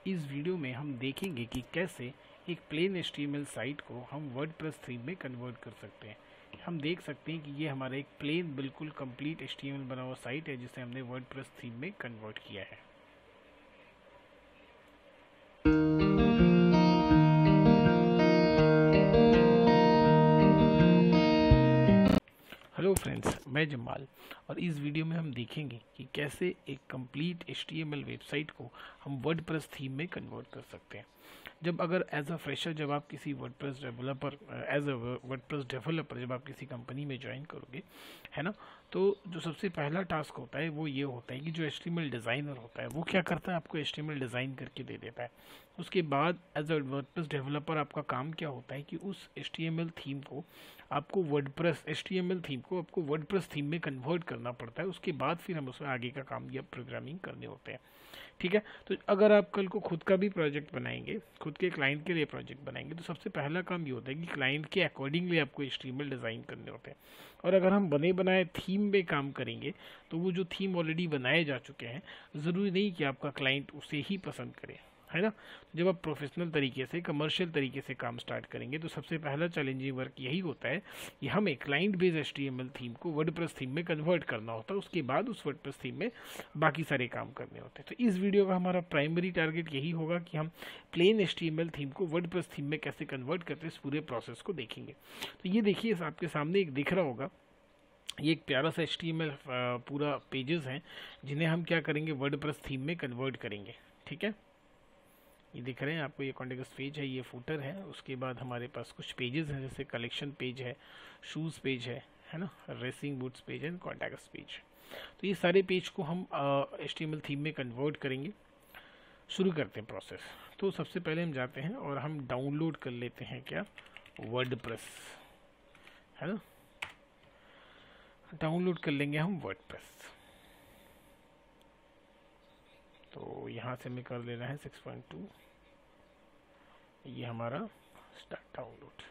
इस वीडियो में हम देखेंगे कि कैसे एक प्लेन HTML साइट को हम वर्डप्रेस थीम में कन्वर्ट कर सकते हैं। हम देख सकते हैं कि ये हमारा एक प्लेन बिल्कुल कंप्लीट HTML बना हुआ साइट है जिसे हमने वर्डप्रेस थीम में कन्वर्ट किया है। हेलो फ्रेंड्स, मैं जमाल और इस वीडियो में हम देखेंगे कि कैसे एक कंप्लीट HTML वेबसाइट को हम वर्डप्रेस थीम में कन्वर्ट कर सकते हैं। जब एज अ फ्रेशर जब आप किसी वर्डप्रेस डेवलपर जब आप किसी कंपनी में ज्वाइन करोगे, है ना, तो जो सबसे पहला टास्क होता है वो ये होता है कि जो HTML डिज़ाइनर होता है वो क्या करता है, आपको HTML डिज़ाइन करके दे देता है। उसके बाद एज अ वर्डप्रेस डेवलपर आपका काम क्या होता है कि उस HTML थीम को आपको वर्डप्रेस थीम में कन्वर्ट करना पड़ता है। उसके बाद फिर हम उसमें आगे का काम या प्रोग्रामिंग करने होते हैं। ठीक है, तो अगर आप कल को खुद का भी प्रोजेक्ट बनाएंगे, खुद के क्लाइंट के लिए प्रोजेक्ट बनाएंगे, तो सबसे पहला काम ये होता है कि क्लाइंट के अकॉर्डिंगली आपको HTML डिज़ाइन करने होते हैं। और अगर हम बने बनाए थीम पे काम करेंगे तो वो जो थीम ऑलरेडी बनाए जा चुके हैं, ज़रूरी नहीं कि आपका क्लाइंट उसे ही पसंद करे, है ना। जब आप प्रोफेशनल तरीके से, कमर्शियल तरीके से काम स्टार्ट करेंगे तो सबसे पहला चैलेंजिंग वर्क यही होता है कि हमें क्लाइंट बेस्ड HTML थीम को वर्डप्रेस थीम में कन्वर्ट करना होता है। उसके बाद उस वर्डप्रेस थीम में बाकी सारे काम करने होते हैं। तो इस वीडियो का हमारा प्राइमरी टारगेट यही होगा कि हम प्लेन HTML थीम को वर्डप्रेस थीम में कैसे कन्वर्ट करते हैं, इस पूरे प्रोसेस को देखेंगे। तो ये देखिए, आपके सामने एक दिख रहा होगा, ये एक प्यारा सा HTML पूरा पेजेस हैं जिन्हें हम क्या करेंगे, वर्डप्रेस थीम में कन्वर्ट करेंगे। ठीक है, ये दिख रहे हैं आपको, ये कॉन्टेक्स्ट पेज है, ये फुटर है। उसके बाद हमारे पास कुछ पेजेस हैं, जैसे कलेक्शन पेज है, शूज़ पेज है ना, रेसिंग बूट्स पेज है, कॉन्टेक्स्ट पेज। तो ये सारे पेज को हम HTML थीम में कन्वर्ट करेंगे। शुरू करते हैं प्रोसेस। तो सबसे पहले हम जाते हैं और हम डाउनलोड कर लेते हैं क्या, वर्डप्रेस, है ना। डाउनलोड कर लेंगे हम वर्डप्रेस। तो यहाँ से हमें कर लेना है 6.2, ये हमारा स्टार्ट डाउनलोड।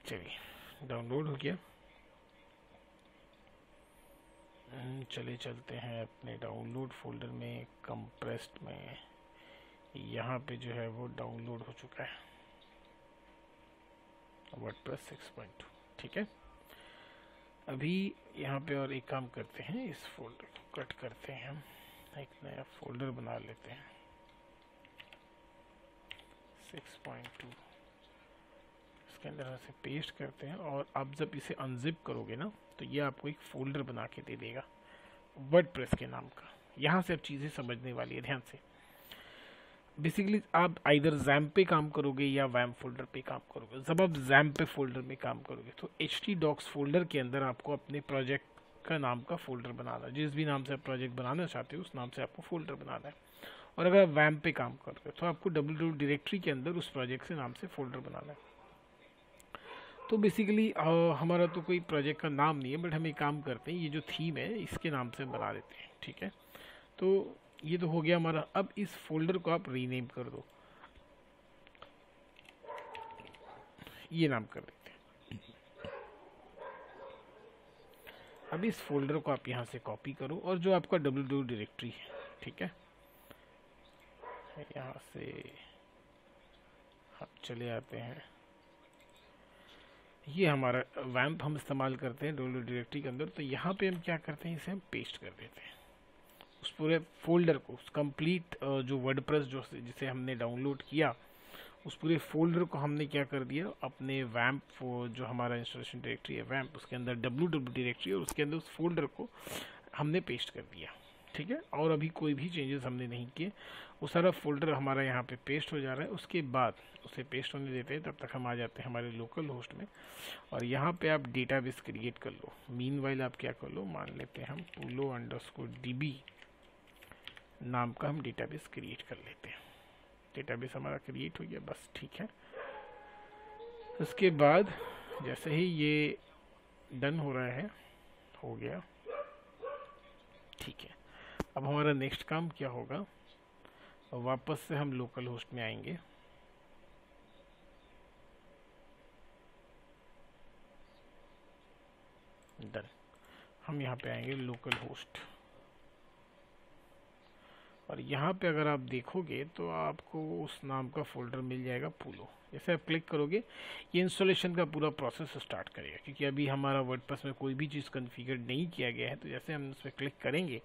चलिए, डाउनलोड हो गया। चले चलते हैं अपने डाउनलोड फोल्डर में, कंप्रेस्ड में। यहाँ पे जो है वो डाउनलोड हो चुका है वर्डप्रेस 6.2। ठीक है, अभी यहाँ पे और एक काम करते हैं, इस फोल्डर को कट करते हैं, हम एक नया फोल्डर बना लेते हैं 6.2, इसके अंदर ऐसे पेस्ट करते हैं। और आप जब इसे अनजिप करोगे ना, तो ये आपको एक फोल्डर बना के दे देगा वर्डप्रेस के नाम का। यहाँ से अब चीज़ें समझने वाली है, ध्यान से। बेसिकली आप आइदर जैम्प पे काम करोगे या वैम फोल्डर पे काम करोगे। जब आप जैम्प पे फोल्डर में काम करोगे तो htdocs फोल्डर के अंदर आपको अपने प्रोजेक्ट का नाम का फोल्डर बनाना है। जिस भी नाम से आप प्रोजेक्ट बनाना चाहते हो उस नाम से आपको फोल्डर बनाना है। और अगर आप वैम पे काम कर रहे हो तो आपको www डायरेक्टरी के अंदर उस प्रोजेक्ट से नाम से फोल्डर बनाना है। तो बेसिकली हमारा तो कोई प्रोजेक्ट का नाम नहीं है, बट हम एक काम करते हैं, ये जो थीम है इसके नाम से बना देते हैं। ठीक है, तो ये तो हो गया हमारा। अब इस फोल्डर को आप रीनेम कर दो, ये नाम कर देते हैं। अब इस फोल्डर को आप यहाँ से कॉपी करो और जो आपका www डायरेक्टरी है, ठीक है, यहाँ से हम चले आते हैं। ये हमारा वैम्प हम इस्तेमाल करते हैं www डायरेक्टरी के अंदर। तो यहाँ पे हम क्या करते हैं, इसे हम पेस्ट कर देते हैं उस पूरे फोल्डर को, उस कंप्लीट जो वर्डप्रेस जिसे हमने डाउनलोड किया, उस पूरे फोल्डर को हमने क्या कर दिया, अपने वैम्प जो हमारा इंस्टॉलेशन डायरेक्टरी है वैम्प, उसके अंदर www डायरेक्टरी और उसके अंदर उस फोल्डर को हमने पेस्ट कर दिया। ठीक है, और अभी कोई भी चेंजेस हमने नहीं किए, वो सारा फोल्डर हमारा यहाँ पे पेस्ट हो जा रहा है। उसके बाद उसे पेस्ट होने देते हैं, तब तक हम आ जाते हैं हमारे लोकल होस्ट में और यहाँ पे आप डेटाबेस क्रिएट कर लो। मीनवाइल आप क्या कर लो, मान लेते हैं हम pulo_db नाम का हम डेटाबेस क्रिएट कर लेते हैं। डेटाबेस हमारा क्रिएट हो गया, बस ठीक है। उसके बाद जैसे ही ये डन हो रहा है, हो गया, ठीक है। अब हमारा नेक्स्ट काम क्या होगा, वापस से हम लोकल होस्ट में आएंगे। डन। हम यहाँ पे आएंगे लोकल होस्ट, और यहाँ पे अगर आप देखोगे तो आपको उस नाम का फोल्डर मिल जाएगा पूलो। जैसे आप क्लिक करोगे ये इंस्टॉलेशन का पूरा प्रोसेस स्टार्ट करेगा, क्योंकि अभी हमारा वर्डप्रेस में कोई भी चीज़ कॉन्फ़िगर नहीं किया गया है। तो जैसे हम उस पर क्लिक करेंगे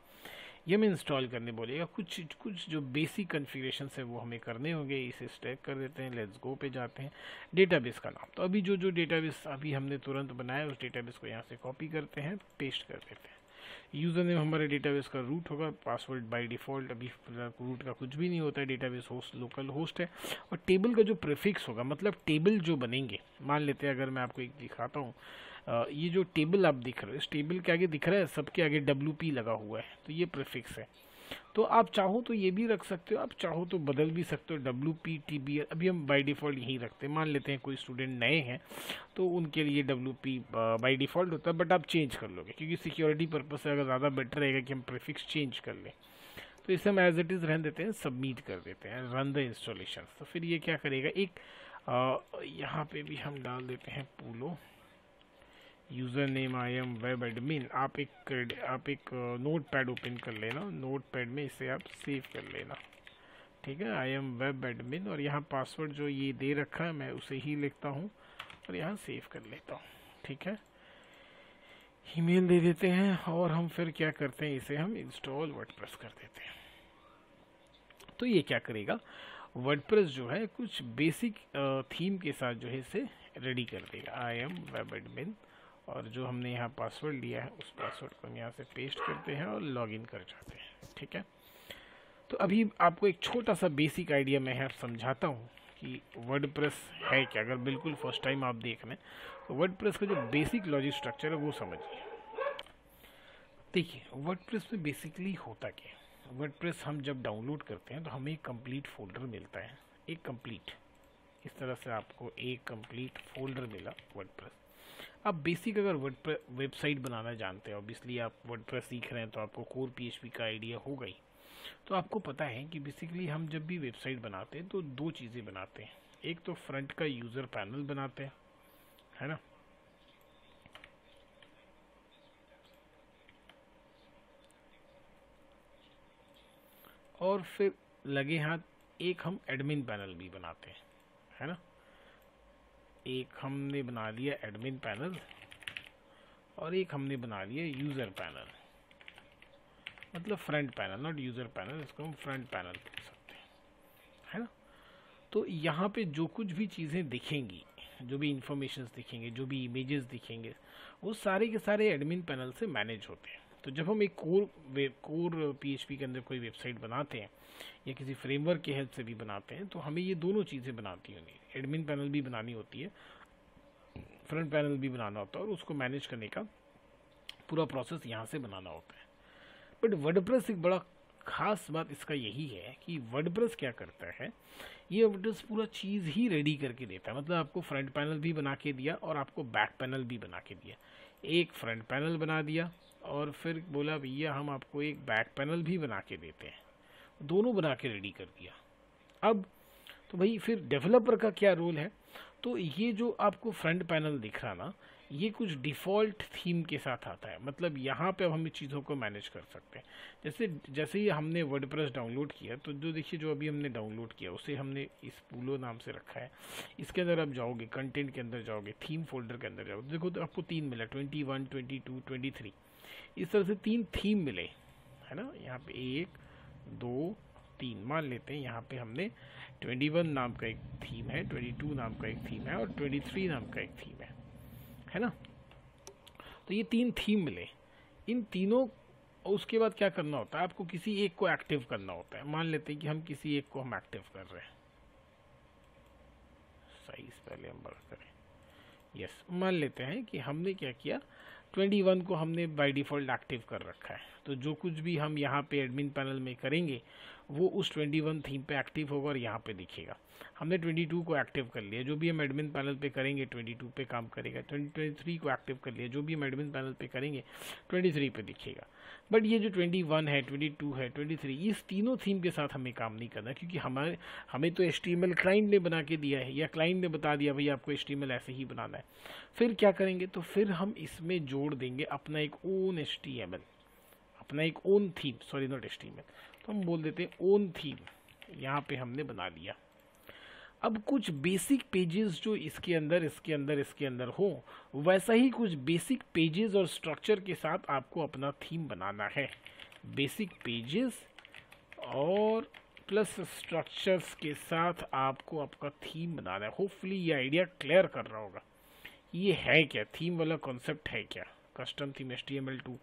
ये हमें इंस्टॉल करने बोलेगा। कुछ जो बेसिक कॉन्फ़िगरेशन है वो हमें करने होंगे। इसे स्टैक कर देते हैं, लेट्स गो पे जाते हैं। डेटाबेस का नाम, तो अभी जो डेटाबेस अभी हमने तुरंत बनाया उस डेटाबेस को यहाँ से कॉपी करते हैं, पेस्ट कर देते हैं। यूज़र नेम हमारे डेटाबेस का रूट होगा, पासवर्ड बाय डिफ़ॉल्ट अभी रूट का कुछ भी नहीं होता है, डेटाबेस होस्ट लोकल होस्ट है। और टेबल का जो प्रीफिक्स होगा, मतलब टेबल जो बनेंगे, मान लेते हैं अगर मैं आपको एक दिखाता हूँ, ये जो टेबल आप दिख रहे हो, इस टेबल के आगे दिख रहा है सबके आगे WP लगा हुआ है, तो ये प्रीफिक्स है। तो आप चाहो तो ये भी रख सकते हो, आप चाहो तो बदल भी सकते हो, WP TBL। अभी हम बाय डिफ़ॉल्ट यही रखते हैं। मान लेते हैं कोई स्टूडेंट नए हैं तो उनके लिए WP बाय डिफ़ॉल्ट होता है, बट आप चेंज कर लोगे क्योंकि सिक्योरिटी पर्पस से अगर ज़्यादा बेटर रहेगा कि हम प्रीफिक्स चेंज कर लें। तो इसे हम एज इट इज़ रहने देते हैं, सबमिट कर देते हैं, रन द इंस्टॉलेशन। तो फिर ये क्या करेगा, एक यहाँ पे भी हम डाल देते हैं पूलो user name I am web admin. आप एक नोट पैड ओपन कर लेना, नोट पैड में इसे आप सेव कर लेना, ठीक है, आई एम वेब एडमिन। और यहाँ पासवर्ड जो ये दे रखा है मैं उसे ही लिखता हूँ और यहाँ सेव कर लेता हूँ, ठीक है। ईमेल दे देते हैं और हम फिर क्या करते हैं, इसे हम इंस्टॉल वर्डप्रेस कर देते हैं। तो ये क्या करेगा, वर्डप्रेस जो है कुछ बेसिक थीम के साथ जो है इसे रेडी कर देगा। आई एम वेब एडमिन, और जो हमने यहाँ पासवर्ड लिया है उस पासवर्ड को हम यहाँ से पेस्ट करते हैं और लॉगिन कर जाते हैं, ठीक है। तो अभी आपको एक छोटा सा बेसिक आइडिया मैं यहाँ समझाता हूँ कि वर्डप्रेस है क्या। अगर बिल्कुल फर्स्ट टाइम आप देख रहे हैं तो वर्डप्रेस का जो बेसिक लॉजिक स्ट्रक्चर है वो समझिए। देखिए वर्डप्रेस में बेसिकली होता क्या है, वर्डप्रेस हम जब डाउनलोड करते हैं तो हमें एक कंप्लीट फोल्डर मिलता है, एक कंप्लीट, इस तरह से आपको एक कंप्लीट फोल्डर मिला वर्डप्रेस। आप बेसिक अगर वेबसाइट बनाना जानते हैं, ऑब्वियसली आप वर्डप्रेस सीख रहे हैं तो आपको कोर PHP का आइडिया होगा ही। तो आपको पता है कि बेसिकली हम जब भी वेबसाइट बनाते हैं तो दो चीज़ें बनाते हैं। एक तो फ्रंट का यूज़र पैनल बनाते हैं, है ना, और फिर लगे हाथ एक हम एडमिन पैनल भी बनाते हैं, है ना। एक हमने बना लिया एडमिन पैनल और एक हमने बना लिया यूज़र पैनल, मतलब front panel, not user panel, इसको हम फ्रंट पैनल कह सकते हैं, है ना। तो यहाँ पे जो कुछ भी चीज़ें दिखेंगी, जो भी इंफॉर्मेशंस दिखेंगे, जो भी इमेजेस दिखेंगे, वो सारे के सारे एडमिन पैनल से मैनेज होते हैं। तो जब हम एक कोर PHP के अंदर कोई वेबसाइट बनाते हैं या किसी फ्रेमवर्क की हेल्प से भी बनाते हैं तो हमें ये दोनों चीज़ें बनाती होंगी, एडमिन पैनल भी बनानी होती है, फ्रंट पैनल भी बनाना होता है, और उसको मैनेज करने का पूरा प्रोसेस यहाँ से बनाना होता है। बट वर्डप्रेस एक बड़ा खास बात इसका यही है कि वर्डप्रेस क्या करता है, ये वर्डप्रेस पूरा चीज़ ही रेडी करके देता है। मतलब आपको फ्रंट पैनल भी बना के दिया और आपको बैक पैनल भी बना के दिया। एक फ्रंट पैनल बना दिया और फिर बोला भैया हम आपको एक बैक पैनल भी बना के देते हैं, दोनों बना के रेडी कर दिया। अब तो भाई फिर डेवलपर का क्या रोल है, तो ये जो आपको फ्रंट पैनल दिख रहा ना, ये कुछ डिफ़ॉल्ट थीम के साथ आता है। मतलब यहाँ पे अब हम चीज़ों को मैनेज कर सकते हैं। जैसे ही हमने वर्डप्रेस डाउनलोड किया तो जो देखिए जो अभी हमने डाउनलोड किया उसे हमने इस पूलो नाम से रखा है। इसके अंदर आप जाओगे, कंटेंट के अंदर जाओगे, थीम फोल्डर के अंदर जाओगे, देखो तो आपको 3 मिला, 21, 22, 23, इस तरह से 3 थीम मिले, है ना। यहाँ पे 1, 2, 3 मान लेते हैं। यहाँ पे हमने 21 नाम का एक थीम है, 22 नाम का एक थीम है और 23 नाम का एक थीम है ना। तो ये 3 थीम मिले, इन तीनों, उसके बाद क्या करना होता है, आपको किसी एक को एक्टिव करना होता है। मान लेते हैं कि हम किसी एक को हम एक्टिव कर रहे हैं, साइज पहले हम बड़ा करें, यस, मान लेते हैं कि हमने क्या किया, 21 को हमने बाय डिफ़ॉल्ट एक्टिव कर रखा है, तो जो कुछ भी हम यहाँ पे एडमिन पैनल में करेंगे वो उस 21 थीम पे एक्टिव होगा और यहाँ पे दिखेगा। हमने 22 को एक्टिव कर लिया, जो भी हम एडमिन पैनल पे करेंगे 22 पे काम करेगा। 23 को एक्टिव कर लिया, जो भी हम एडमिन पैनल पे करेंगे 23 पे दिखेगा। बट ये जो 21 है, 22 है, 23, इस तीनों थीम के साथ हमें काम नहीं करना, क्योंकि हमें तो HTML क्लाइंट ने बना के दिया है, या क्लाइंट ने बता दिया भाई आपको HTML ऐसे ही बनाना है। फिर क्या करेंगे, तो फिर हम इसमें जोड़ देंगे अपना एक ओन HTML, अपना एक own theme, sorry not HTML, तो हम बोल देते हैं ओन थीम। यहाँ पे हमने बना लिया। अब कुछ बेसिक पेजेस जो इसके अंदर हो, वैसा ही कुछ बेसिक पेजेस और स्ट्रक्चर के साथ आपको अपना थीम बनाना है। बेसिक पेजेस और प्लस स्ट्रक्चर्स के साथ आपको आपका थीम बनाना है। होपफुली ये आइडिया क्लियर कर रहा होगा। ये है क्या, थीम वाला कॉन्सेप्ट है क्या, custom theme HTML2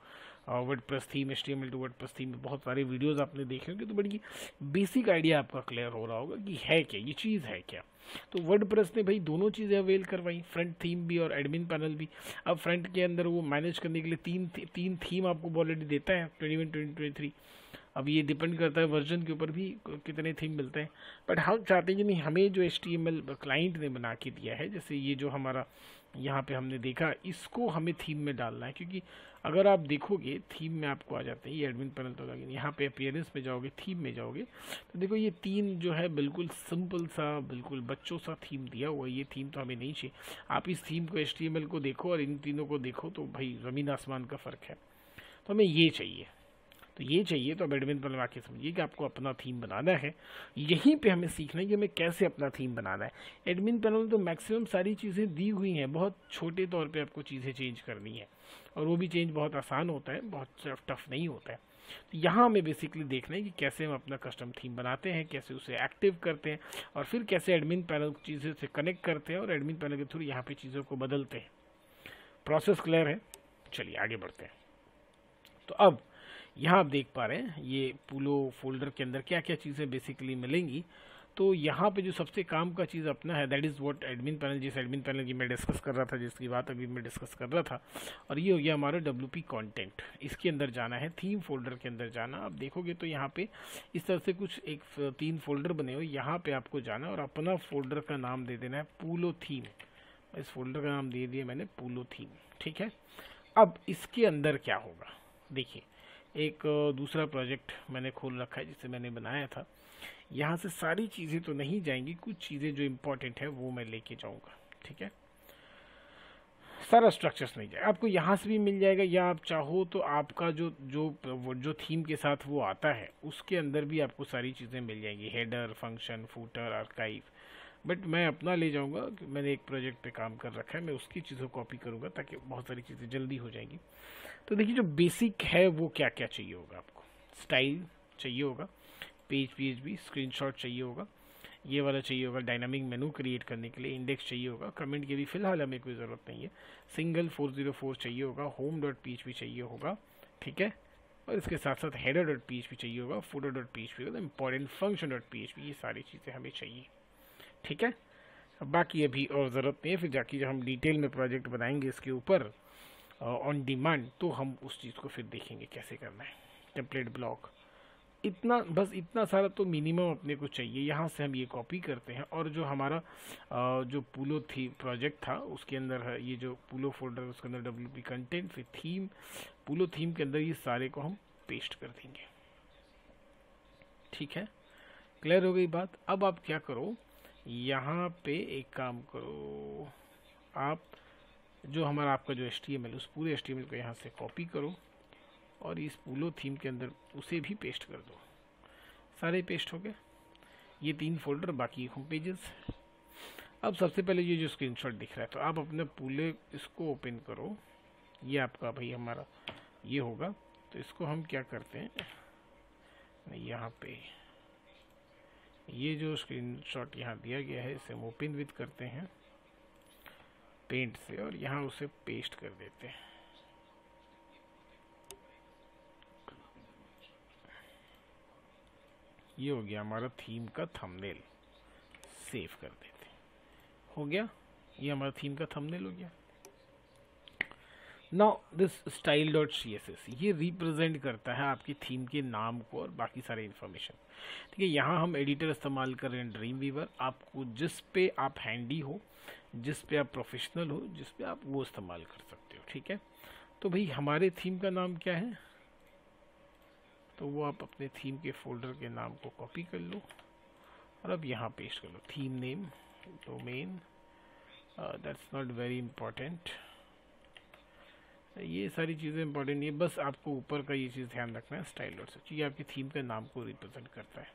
WordPress theme, HTML2 WordPress theme, बहुत सारे वीडियोस आपने देखे होंगे, तो बड़ी बेसिक आइडिया आपका क्लियर हो रहा होगा कि है क्या, ये चीज़ है क्या। तो वर्डप्रेस ने भाई दोनों चीज़ें अवेल करवाई, फ्रंट थीम भी और एडमिन पैनल भी। अब फ्रंट के अंदर वो मैनेज करने के लिए तीन थीम आपको ऑलरेडी देता है, 21, 22, 23। अब ये डिपेंड करता है वर्जन के ऊपर भी कितने थीम मिलते हैं। बट हम चाहते हैं कि नहीं, हमें जो HTML क्लाइंट ने बना के दिया है, जैसे ये जो हमारा यहाँ पे हमने देखा, इसको हमें थीम में डालना है। क्योंकि अगर आप देखोगे थीम में आपको आ जाते हैं, ये एडमिन पैनल तो लगे, यहाँ पे अपीयरेंस में जाओगे, थीम में जाओगे, तो देखो ये तीन जो है बिल्कुल सिंपल सा, बिल्कुल बच्चों सा थीम दिया हुआ है। ये थीम तो हमें नहीं चाहिए। आप इस थीम को HTML को देखो और इन तीनों को देखो तो भाई ज़मीन आसमान का फ़र्क है। तो हमें ये चाहिए, तो ये चाहिए। तो अब एडमिन पैनल आके समझिए कि आपको अपना थीम बनाना है। यहीं पे हमें सीखना है कि हमें कैसे अपना थीम बनाना है। एडमिन पैनल में तो मैक्सिमम सारी चीज़ें दी हुई हैं, बहुत छोटे तौर पे आपको चीज़ें चेंज करनी है, और वो भी चेंज बहुत आसान होता है, बहुत टफ नहीं होता है। तो यहाँ हमें बेसिकली देखना है कि कैसे हम अपना कस्टम थीम बनाते हैं, कैसे उसे एक्टिव करते हैं, और फिर कैसे एडमिन पैनल चीज़ें से कनेक्ट करते हैं और एडमिन पैनल के थ्रू यहाँ पे चीज़ों को बदलते हैं। प्रोसेस क्लियर है? चलिए आगे बढ़ते हैं। तो अब यहाँ आप देख पा रहे हैं ये पूलो फोल्डर के अंदर क्या क्या चीज़ें बेसिकली मिलेंगी। तो यहाँ पे जो सबसे काम का चीज़ अपना है, that is what admin panel, जिस एडमिन पैनल की मैं डिस्कस कर रहा था, जिसकी बात अभी मैं डिस्कस कर रहा था। और ये हो गया हमारा WP कंटेंट। इसके अंदर जाना है, थीम फोल्डर के अंदर जाना। आप देखोगे तो यहाँ पे इस तरह से कुछ 3 फोल्डर बने हुए, यहाँ पे आपको जाना और अपना फोल्डर का नाम दे देना है पूलो थीम। इस फोल्डर का नाम दे दिया मैंने पूलो थीम, ठीक है। अब इसके अंदर क्या होगा, देखिए एक दूसरा प्रोजेक्ट मैंने खोल रखा है जिसे मैंने बनाया था। यहाँ से सारी चीज़ें तो नहीं जाएंगी, कुछ चीज़ें जो इम्पोर्टेंट है वो मैं लेके जाऊँगा, ठीक है। सारा स्ट्रक्चर्स नहीं जाएगा, आपको यहाँ से भी मिल जाएगा, या आप चाहो तो आपका जो थीम के साथ वो आता है उसके अंदर भी आपको सारी चीज़ें मिल जाएंगी, header, function, footer, archive. But मैं अपना ले जाऊँगा, मैंने एक प्रोजेक्ट पे काम कर रखा है, मैं उसकी चीज़ों कॉपी करूँगा ताकि बहुत सारी चीज़ें जल्दी हो जाएंगी। तो देखिए जो बेसिक है वो क्या क्या चाहिए होगा आपको, स्टाइल चाहिए होगा, पेज PHP, स्क्रीनशॉट चाहिए होगा, ये वाला चाहिए होगा डायनामिक मेनू क्रिएट करने के लिए, इंडेक्स चाहिए होगा, कमेंट की भी फिलहाल हमें कोई ज़रूरत नहीं है, सिंगल 404 चाहिए होगा, home.php चाहिए होगा, ठीक है। और इसके साथ साथ header.php चाहिए होगा, footer.php होगा, इंपॉर्टेंट function.php, ये सारी चीज़ें हमें चाहिए, ठीक है। अब बाकी अभी और ज़रूरत नहीं है, फिर जाके जब हम डिटेल में प्रोजेक्ट बनाएंगे इसके ऊपर ऑन डिमांड, तो हम उस चीज़ को फिर देखेंगे कैसे करना है। टेम्पलेट ब्लॉक, इतना बस इतना सारा तो मिनिमम अपने को चाहिए। यहाँ से हम ये कॉपी करते हैं और जो हमारा जो पूलो थी प्रोजेक्ट था उसके अंदर है ये जो पूलो फोल्डर, उसके अंदर WP कंटेंट, फिर थीम, पूलो थीम के अंदर ये सारे को हम पेस्ट कर देंगे, ठीक है। क्लियर हो गई बात। अब आप क्या करो, यहाँ पे एक काम करो, आप जो हमारा आपका जो HTML, उस पूरे HTML को यहाँ से कॉपी करो और इस पूलो थीम के अंदर उसे भी पेस्ट कर दो। सारे पेस्ट हो गए, ये 3 फोल्डर, बाकी होम पेजेस। अब सबसे पहले ये जो स्क्रीनशॉट दिख रहा है, तो आप अपने पूले इसको ओपन करो, ये आपका भाई हमारा ये होगा। तो इसको हम क्या करते हैं, यहाँ पे ये जो स्क्रीनशॉट यहाँ दिया गया है इसे हम ओपन विद करते हैं पेंट से और यहाँ उसे पेस्ट कर देते हैं। ये हो गया हमारा थीम का थंबनेल, सेव कर देते हैं। हो गया, ये हमारा थीम का थंबनेल हो गया। Now this style dot C S S ये रिप्रेजेंट करता है आपकी थीम के नाम को और बाकी सारे इन्फॉर्मेशन। ठीक है, यहाँ हम एडिटर इस्तेमाल कर रहे हैं ड्रीम वीवर। आपको जिस पे आप हैंडी हो, जिस पे आप प्रोफेशनल हो, जिस पे आप वो इस्तेमाल कर सकते हो। ठीक है, तो भाई हमारे थीम का नाम क्या है, तो वो आप अपने थीम के फोल्डर के नाम को कॉपी कर लो और अब यहाँ पेस्ट कर लो, theme name domain. That's not very important, ये सारी चीज़ें इंपॉर्टेंट नहीं है, बस आपको ऊपर का ये चीज़ ध्यान रखना है, स्टाइल डॉट सी, ये आपकी थीम के नाम को रिप्रेजेंट करता है।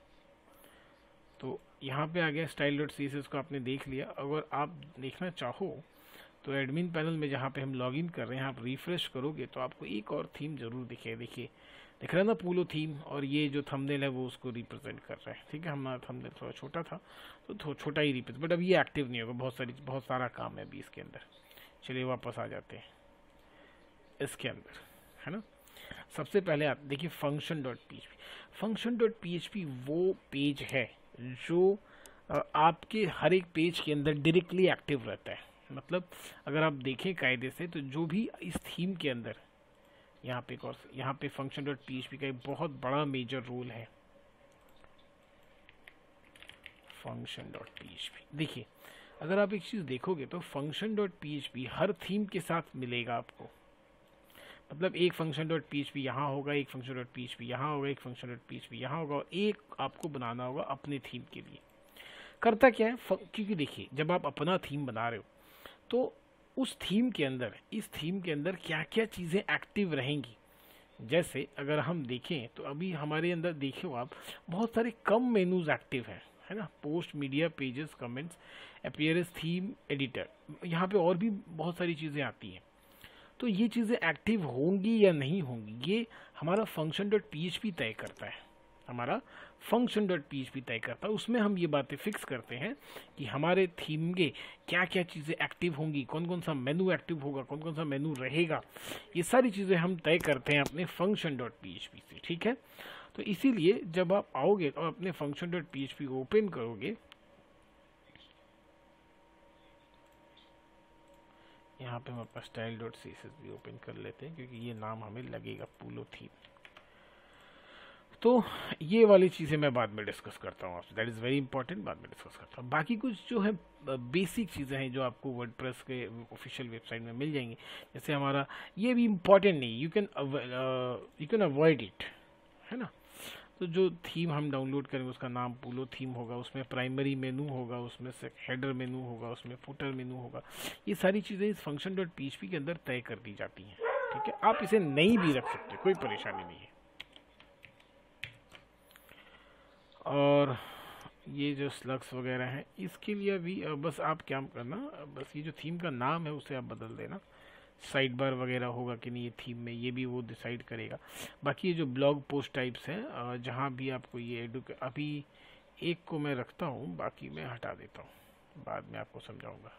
तो यहाँ पे आ गया style dot C S S को आपने देख लिया। अगर आप देखना चाहो तो एडमिन पैनल में जहाँ पे हम लॉगिन कर रहे हैं, आप रिफ्रेश करोगे तो आपको एक और थीम जरूर दिखे, देखिए दिख रहा है ना, पोलो थीम, और ये जो थंबनेल है वो उसको रिप्रेजेंट कर रहा है। ठीक है, हमारा थंबनेल थोड़ा छोटा था तो छोटा ही रिप्रेजेंट, बट अब ये एक्टिव नहीं होगा, बहुत सारा काम है अभी इसके अंदर। चलिए वापस आ जाते हैं इसके अंदर, है ना। सबसे पहले आप देखिए function dot P H P. Function dot P H P वो पेज है जो आपके हर एक पेज के अंदर डायरेक्टली एक्टिव रहता है। मतलब अगर आप देखें कायदे से तो जो भी इस थीम के अंदर यहाँ पे function dot P H P का एक बहुत बड़ा मेजर रोल है। Function dot P H P देखिए, अगर आप एक चीज़ देखोगे तो function dot P H P हर थीम के साथ मिलेगा आपको। मतलब एक function dot P H P यहाँ होगा, एक function dot P H P यहाँ होगा, एक function dot P H P यहाँ होगा, और एक आपको बनाना होगा अपने थीम के लिए। करता क्या है, क्योंकि देखिए जब आप अपना थीम बना रहे हो तो उस थीम के अंदर, इस थीम के अंदर क्या क्या चीज़ें एक्टिव रहेंगी। जैसे अगर हम देखें तो अभी हमारे अंदर देखो आप, बहुत सारे कम मेनूज एक्टिव हैं, है ना। Post, media, pages, comments, appearance, theme, editor, यहाँ पे और भी बहुत सारी चीज़ें आती हैं। तो ये चीज़ें एक्टिव होंगी या नहीं होंगी, ये हमारा function dot P H P तय करता है। हमारा function dot P H P तय करता है, उसमें हम ये बातें फिक्स करते हैं कि हमारे थीम के क्या क्या चीज़ें एक्टिव होंगी, कौन कौन सा मेनू एक्टिव होगा, कौन कौन सा मेनू रहेगा। ये सारी चीज़ें हम तय करते हैं अपने function dot P H P से। ठीक है, तो इसीलिए जब आप आओगे और अपने function dot P H P को ओपन करोगे, यहाँ पे हम अपना style dot C S S भी ओपन कर लेते हैं क्योंकि ये नाम हमें लगेगा पोलो थीम। तो ये वाली चीज़ें मैं बाद में डिस्कस करता हूँ आपसे, दैट इज़ वेरी इंपॉर्टेंट, बाद में डिस्कस करता हूँ। बाकी कुछ जो है बेसिक चीज़ें हैं जो आपको वर्डप्रेस के ऑफिशियल वेबसाइट में मिल जाएंगी। जैसे हमारा ये भी इम्पॉर्टेंट नहीं, यू कैन अवॉइड इट, है ना। तो जो थीम हम डाउनलोड करेंगे उसका नाम पोलो थीम होगा, उसमें प्राइमरी मेनू होगा, उसमें से हेडर मेनू होगा, उसमें फुटर मेनू होगा। ये सारी चीज़ें इस function dot P H P के अंदर तय कर दी जाती हैं। ठीक है, आप इसे नहीं भी रख सकते, कोई परेशानी नहीं है। और ये जो स्लग्स वगैरह हैं इसके लिए भी बस आप क्या करना, बस ये जो थीम का नाम है उसे आप बदल देना। साइड बार वगैरह होगा कि नहीं ये थीम में, ये भी वो डिसाइड करेगा। बाकी ये जो ब्लॉग पोस्ट टाइप्स हैं जहाँ भी आपको ये अभी एक को मैं रखता हूँ, बाकी मैं हटा देता हूँ, बाद में आपको समझाऊंगा।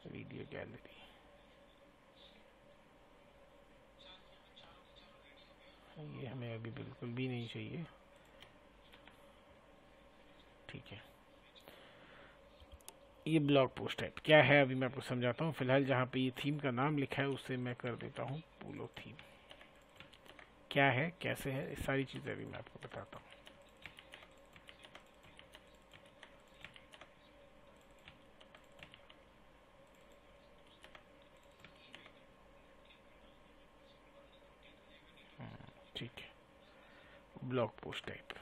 वीडियो गैलरी, ये हमें अभी बिल्कुल भी नहीं चाहिए। ठीक है, ये ब्लॉग पोस्ट टाइप क्या है अभी मैं आपको समझाता हूँ। फिलहाल जहाँ पे ये थीम का नाम लिखा है उससे मैं कर देता हूँ पोलो थीम। क्या है, कैसे है, इस सारी चीज़ें अभी मैं आपको बताता हूँ। ठीक है, ब्लॉग पोस्ट टाइप।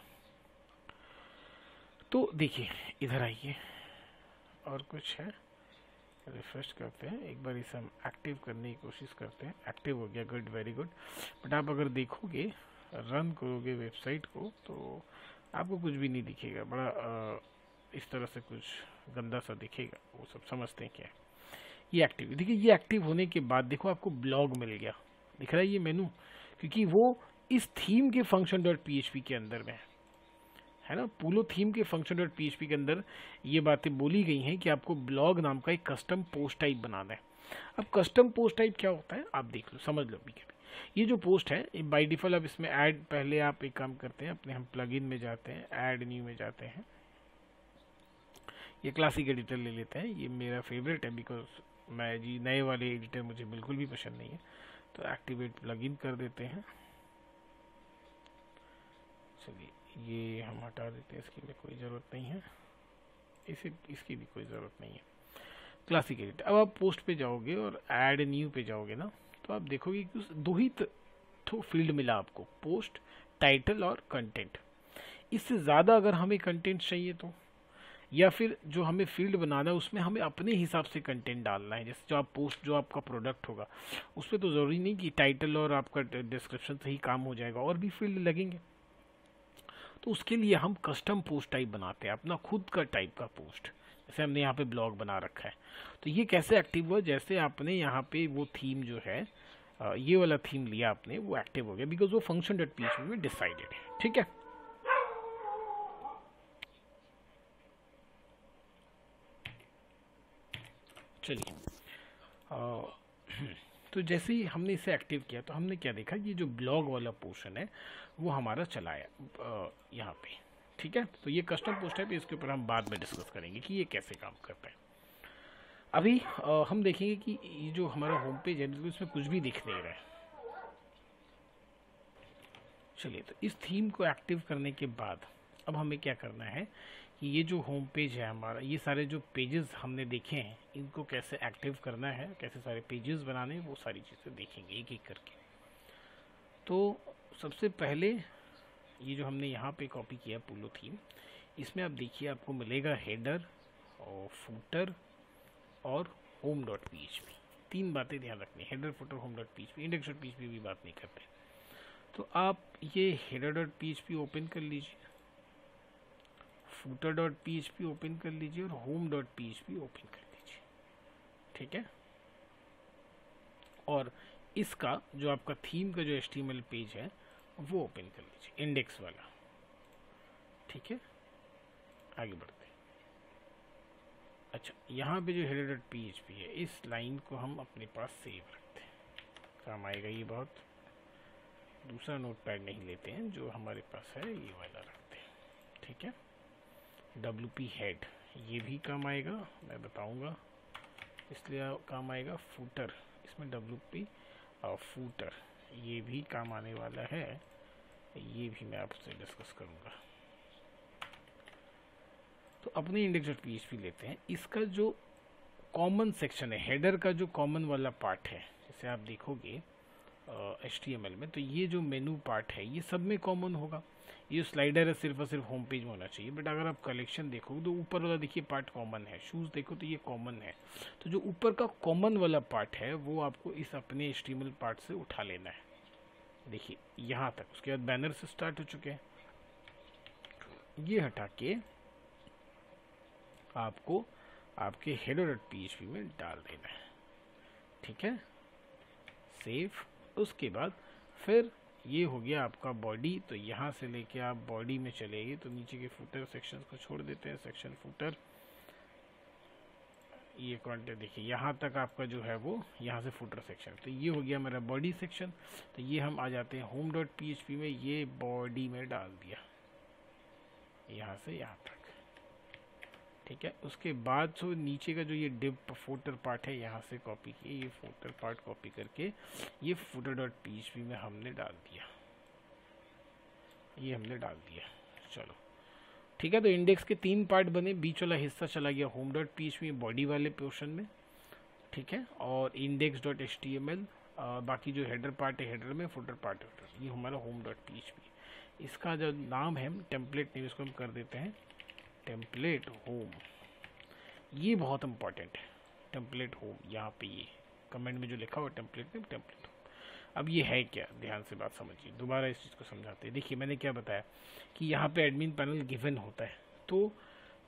तो देखिए इधर आइए, और कुछ है, रिफ्रेश करते हैं एक बार, इसे हम एक्टिव करने की कोशिश करते हैं। एक्टिव हो गया, गुड, वेरी गुड। बट आप अगर देखोगे, रन करोगे वेबसाइट को, तो आपको कुछ भी नहीं दिखेगा, बड़ा इस तरह से कुछ गंदा सा दिखेगा, वो सब समझते हैं क्या है। ये एक्टिव, देखिए ये एक्टिव होने के बाद देखो आपको ब्लॉग मिल गया, दिख रहा है ये मेनू, क्योंकि वो इस थीम के function dot P H P के अंदर में है ना। पोलो थीम के function dot P H P के अंदर ये बातें बोली गई हैं कि आपको ब्लॉग नाम का एक कस्टम पोस्ट टाइप बनाना है। अब कस्टम पोस्ट टाइप क्या होता है आप देख लो, समझ लो। ये जो पोस्ट है बाय डिफॉल्ट, अब इसमें ऐड, पहले आप एक काम करते हैं, अपने हम प्लगइन में जाते हैं, ऐड न्यू में जाते हैं, ये क्लासिक एडिटर ले लेते हैं, ये मेरा फेवरेट है बिकॉज मैं जी नए वाले एडिटर मुझे बिल्कुल भी पसंद नहीं है, तो एक्टिवेट प्लगइन कर देते हैं। चलिए ये हम हटा देते हैं, इसकी भी कोई ज़रूरत नहीं है, इसकी भी कोई ज़रूरत नहीं है। Classic editor. अब आप पोस्ट पे जाओगे और ऐड न्यू पे जाओगे ना, तो आप देखोगे कि दो ही तो फील्ड मिला आपको, पोस्ट, टाइटल और कंटेंट। इससे ज़्यादा अगर हमें कंटेंट चाहिए तो, या फिर जो हमें फील्ड बनाना है उसमें हमें अपने हिसाब से कंटेंट डालना है, जैसे जो आप पोस्ट, जो आपका प्रोडक्ट होगा उसमें तो ज़रूरी नहीं कि टाइटल और आपका डिस्क्रिप्शन से ही काम हो जाएगा, और भी फील्ड लगेंगे। तो उसके लिए हम कस्टम पोस्ट टाइप बनाते हैं, अपना खुद का टाइप का पोस्ट। जैसे हमने यहाँ पे ब्लॉग बना रखा है, तो ये कैसे एक्टिव हुआ, जैसे आपने यहाँ पे वो थीम जो है, ये वाला थीम लिया आपने, वो एक्टिव हो गया बिकॉज वो फंक्शन डॉट पीएचपी में डिसाइडेड है। ठीक है, चलिए तो जैसे ही हमने इसे एक्टिव किया तो हमने क्या देखा कि जो ब्लॉग वाला पोर्शन है वो हमारा चला है यहाँ पे। ठीक है, तो ये कस्टम पोस्ट है, इसके ऊपर हम बाद में डिस्कस करेंगे कि ये कैसे काम करता है। अभी हम देखेंगे कि ये जो हमारा होम पेज है इसमें कुछ भी दिख नहीं रहा है। चलिए, तो इस थीम को एक्टिव करने के बाद अब हमें क्या करना है कि ये जो होम पेज है हमारा, ये सारे जो पेजेस हमने देखे हैं इनको कैसे एक्टिव करना है, कैसे सारे पेजेस बनाने हैं, वो सारी चीज़ें देखेंगे एक एक करके। तो सबसे पहले ये जो हमने यहाँ पे कॉपी किया पोलो थीम, इसमें आप देखिए आपको मिलेगा हेडर और फूटर और होम डॉट पीएचपी। तीन बातें ध्यान रखनी, header, footer, home dot PHP. Index dot PHP भी बात नहीं करते। तो आप ये हेडर डॉट पीएचपी ओपन कर लीजिए, फूटर डॉट पीएचपी ओपन कर लीजिए और होम डॉट पीएचपी ओपन कर लीजिए। ठीक है, और इसका जो आपका थीम का जो एचटीएमएल पेज है वो ओपन कर लीजिए, इंडेक्स वाला। ठीक है, आगे बढ़ते हैं। अच्छा, यहाँ पे जो हेडर डॉट पीएचपी है, इस लाइन को हम अपने पास सेव रखते हैं, काम आएगा ये बहुत। दूसरा नोटपैड नहीं लेते हैं, जो हमारे पास है ये वाला रखते हैं। ठीक है, WP हेड ये भी काम आएगा, मैं बताऊंगा इसलिए काम आएगा। फूटर, इसमें WP और फूटर ये भी काम आने वाला है, ये भी मैं आपसे डिस्कस करूंगा। तो अपने इंडेक्स डॉट पीएचपी लेते हैं, इसका जो कॉमन सेक्शन है, हेडर का जो कॉमन वाला पार्ट है, जैसे आप देखोगे HTML में, तो ये जो मेनू पार्ट है ये सब में कॉमन होगा। ये स्लाइडर है सिर्फ और सिर्फ होम पेज में होना चाहिए, बट अगर आप कलेक्शन देखोगे तो ऊपर वाला देखिए पार्ट कॉमन है। शूज़ देखो तो ये कॉमन है, तो जो ऊपर का कॉमन वाला पार्ट है वो आपको इस अपने HTML पार्ट से उठा लेना है। देखिए यहाँ तक, उसके बाद बैनर से स्टार्ट हो चुके हैं, ये हटा के आपको आपके हेडर डॉट पीएचपी में डाल देना है। ठीक है, सेव। उसके बाद फिर ये हो गया आपका बॉडी, तो यहाँ से लेके आप बॉडी में चलेगी तो नीचे के फुटर सेक्शन को छोड़ देते हैं, सेक्शन फुटर, ये कंटेंट देखिए यहाँ तक आपका जो है वो यहाँ से फुटर सेक्शन, तो ये हो गया मेरा बॉडी सेक्शन। तो ये हम आ जाते हैं होम डॉट पीएचपी में, ये बॉडी में डाल दिया यहाँ से यहाँ तक। ठीक है, उसके बाद जो नीचे का जो ये डिव फुटर पार्ट है यहाँ से कॉपी किए, ये फुटर पार्ट कॉपी करके ये फुटर डॉट पीएचपी में हमने डाल दिया, ये हमने डाल दिया। चलो ठीक है, तो इंडेक्स के 3 पार्ट बने, बीच वाला हिस्सा चला गया होम डॉट पीएचपी बॉडी वाले पोर्शन में। ठीक है, और इंडेक्स डॉट एचटीएमएल, बाकी जो हेडर पार्ट है हेडर में, फुटर पार्ट है, ये हमारा होम डॉट पीएचपी। इसका जो नाम है टेम्पलेट नेम, इसको हम कर देते हैं टेम्पलेट होम। ये बहुत इंपॉर्टेंट है, टेम्पलेट होम। यहाँ पे ये कमेंट में जो लिखा हुआ टेम्पलेट नेम, टेम्पलेट होम। अब ये है क्या, ध्यान से बात समझिए, दोबारा इस चीज़ को समझाते हैं। देखिए मैंने क्या बताया कि यहाँ पे एडमिन पैनल गिवन होता है, तो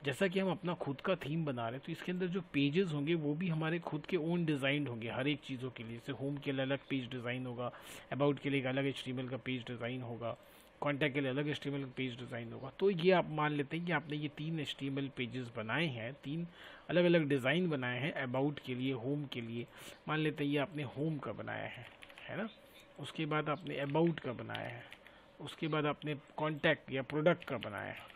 जैसा कि हम अपना खुद का थीम बना रहे हैं तो इसके अंदर जो पेजेस होंगे वो भी हमारे खुद के ओन डिज़ाइन होंगे हर एक चीज़ों के लिए। जैसे होम के लिए अलग पेज डिज़ाइन होगा, अबाउट के लिए एक अलग HTML का पेज डिज़ाइन होगा, कॉन्टैक्ट के लिए अलग HTML का पेज डिज़ाइन होगा। तो ये आप मान लेते हैं कि आपने ये 3 HTML पेजेस बनाए हैं, 3 अलग अलग डिज़ाइन बनाए हैं अबाउट के लिए, होम के लिए। मान लेते हैं ये आपने होम का बनाया है ना, उसके बाद आपने अबाउट का बनाया है, उसके बाद आपने कॉन्टैक्ट या प्रोडक्ट का बनाया है,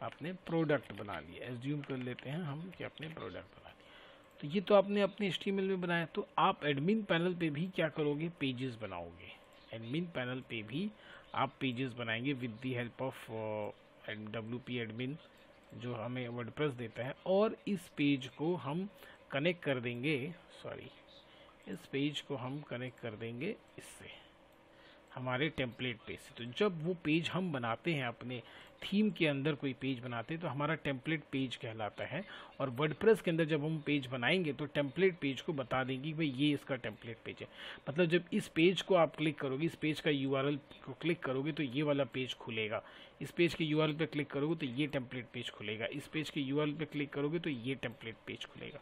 आपने प्रोडक्ट बना लिया, एज्यूम कर लेते हैं हम कि आपने प्रोडक्ट बना लिया। तो ये तो आपने अपने HTML में बनाया, तो आप एडमिन पैनल पे भी क्या करोगे, पेजेस बनाओगे। एडमिन पैनल पे भी आप पेजेस बनाएंगे with the help of WP admin जो हमें वर्डप्रेस देता है, और इस पेज को हम कनेक्ट कर देंगे, सॉरी, इस पेज को हम कनेक्ट कर देंगे इससे, हमारे टेम्पलेट पेज से। तो जब वो पेज हम बनाते हैं अपने थीम के अंदर, कोई पेज बनाते हैं तो हमारा टेम्पलेट पेज कहलाता है, और वर्डप्रेस के अंदर जब हम पेज बनाएंगे तो टेम्पलेट पेज को बता देंगे कि भाई ये इसका टेम्पलेट पेज है। मतलब जब इस पेज को आप क्लिक करोगे, इस पेज का URL को क्लिक करोगे तो ये वाला पेज खुलेगा, इस पेज के URL पे क्लिक करोगे तो ये टेम्पलेट पेज खुलेगा, इस पेज के URL पे क्लिक करोगे तो ये टेम्पलेट पेज खुलेगा।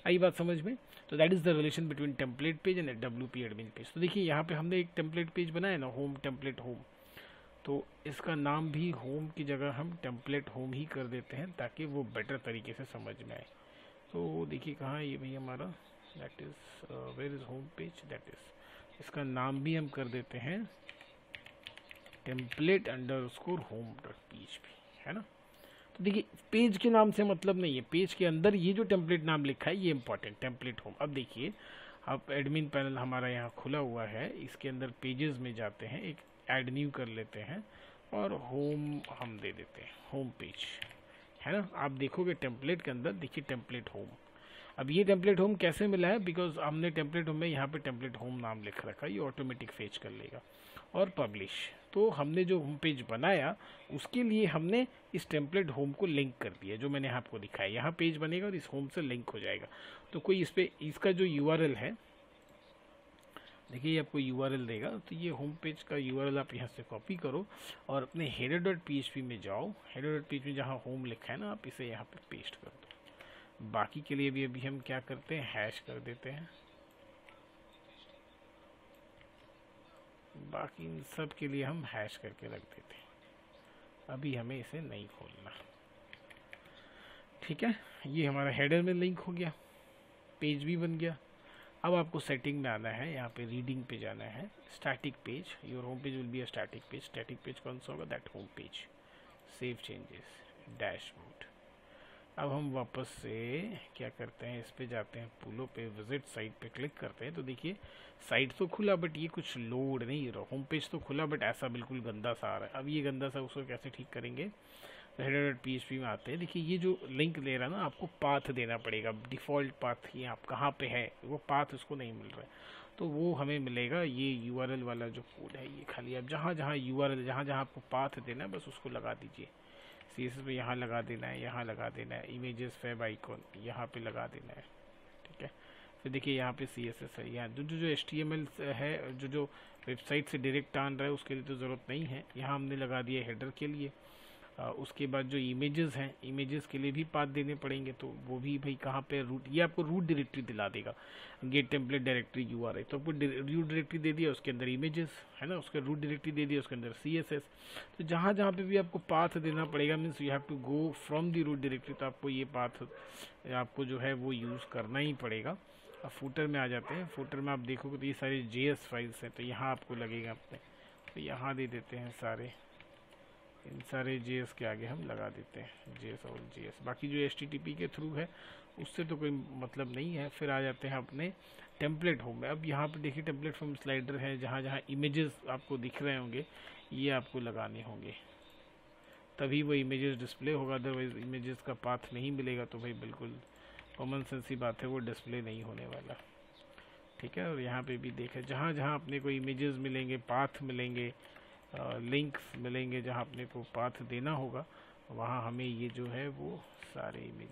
आई बात समझ में? तो that is the relation between template page and WP admin page. तो देखिए यहाँ पे हमने एक टेम्पलेट पेज बनाया ना, होम टेम्पलेट होम, तो इसका नाम भी होम की जगह हम टेम्पलेट होम ही कर देते हैं ताकि वो बेटर तरीके से समझ में आए। तो देखिए कहाँ है ये भाई हमारा, that is where is home page, that is, इसका नाम भी हम कर देते हैं template underscore home dot PHP, है ना। तो देखिए पेज के नाम से मतलब नहीं है, पेज के अंदर ये जो टेम्पलेट नाम लिखा है ये इंपॉर्टेंट, टेम्पलेट होम। अब देखिए आप एडमिन पैनल हमारा यहाँ खुला हुआ है, इसके अंदर पेजेस में जाते हैं, एक ऐड न्यू कर लेते हैं और होम हम दे देते हैं, होम पेज, है ना। आप देखोगे टेम्पलेट के अंदर, देखिए टेम्पलेट होम। अब ये टेम्पलेट होम कैसे मिला है, बिकॉज हमने टेम्पलेट होम में यहाँ पे टेम्पलेट होम नाम लिख रखा है, ये ऑटोमेटिक फेच कर लेगा। और पब्लिश, तो हमने जो होम पेज बनाया उसके लिए हमने इस टेम्पलेट होम को लिंक कर दिया, जो मैंने आपको दिखाया, यहाँ पेज बनेगा और इस होम से लिंक हो जाएगा। तो कोई इस पे इसका जो URL है, देखिए ये आपको URL देगा, तो ये होम पेज का URL आप यहाँ से कॉपी करो और अपने header.php में जाओ, header.php में जहाँ होम लिखा है ना, आप इसे यहाँ पे पेस्ट कर दो। बाकी के लिए भी अभी हम क्या करते हैं, हैश कर देते हैं, बाकी इन सब के लिए हम हैश करके रख देते हैं, अभी हमें इसे नहीं खोलना, ठीक है। ये हमारा हेडर में लिंक हो गया, पेज भी बन गया। अब आपको सेटिंग में आना है, यहाँ पे रीडिंग पे जाना है, static page, your home page will be a static page. Static page कौन सा होगा, that home page, save changes, dashboard. अब हम वापस से क्या करते हैं, इस पे जाते हैं, पुलो पे विजिट साइट पे क्लिक करते हैं, तो देखिए साइट तो खुला बट ये कुछ लोड नहीं रहा, होम पेज तो खुला बट ऐसा बिल्कुल गंदा सा आ रहा है। अब ये गंदा सा उसको कैसे ठीक करेंगे, तो header.php में आते हैं, देखिए ये जो लिंक ले रहा है ना, आपको पाथ देना पड़ेगा, डिफ़ॉल्ट पाथ, ये आप कहाँ पे है वो पाथ उसको नहीं मिल रहा है, तो वो हमें मिलेगा ये URL वाला जो कोड है, ये खाली आप जहाँ जहाँ URL, जहाँ जहाँ आपको पाथ देना है बस उसको लगा दीजिए। CSS पे यहाँ लगा देना है, यहाँ लगा देना है, इमेजेस वेब आइकॉन यहाँ पे लगा देना है, ठीक है। फिर देखिए यहाँ पे CSS है, यहाँ जो HTML है, जो वेबसाइट से डायरेक्ट आन रहा है उसके लिए तो ज़रूरत नहीं है, यहाँ हमने लगा दिया हेडर के लिए। उसके बाद जो इमेजेस हैं, इमेजेस के लिए भी पाथ देने पड़ेंगे, तो वो भी भाई कहाँ पे रूट, ये आपको रूट डायरेक्टरी दिला देगा, गेट टेम्पलेट डायरेक्टरी URI, तो आपको रूट डायरेक्टरी दे दिया, उसके अंदर इमेजेस है ना, उसका रूट डायरेक्टरी दे दिया, उसके अंदर CSS। तो जहाँ जहाँ पे भी आपको पाथ देना पड़ेगा, means you have to go from the root directory, तो आपको ये पाथ आपको जो है वो यूज़ करना ही पड़ेगा। अब फूटर में आ जाते हैं, फूटर में आप देखोगे तो ये सारी JS फाइल्स हैं, तो यहाँ आपको लगेगा अपने, तो यहाँ दे देते हैं सारे, इन सारे JS के आगे हम लगा देते हैं JS और JS। बाकी जो HTTP के थ्रू है उससे तो कोई मतलब नहीं है। फिर आ जाते हैं अपने टेम्पलेट होम में। अब यहाँ पे देखिए टेम्पलेट होम स्लाइडर है, जहाँ जहाँ इमेजेस आपको दिख रहे होंगे ये आपको लगाने होंगे, तभी वो इमेजेस डिस्प्ले होगा, अदरवाइज इमेजेस का पाथ नहीं मिलेगा तो भाई बिल्कुल कॉमन सेंस ही बात है, वो डिस्प्ले नहीं होने वाला, ठीक है। और यहाँ पे भी देखें जहाँ जहाँ अपने को इमेजेस मिलेंगे, पाथ मिलेंगे, लिंक्स मिलेंगे, जहाँ अपने को पाथ देना होगा वहाँ हमें ये जो है वो सारे इमेज,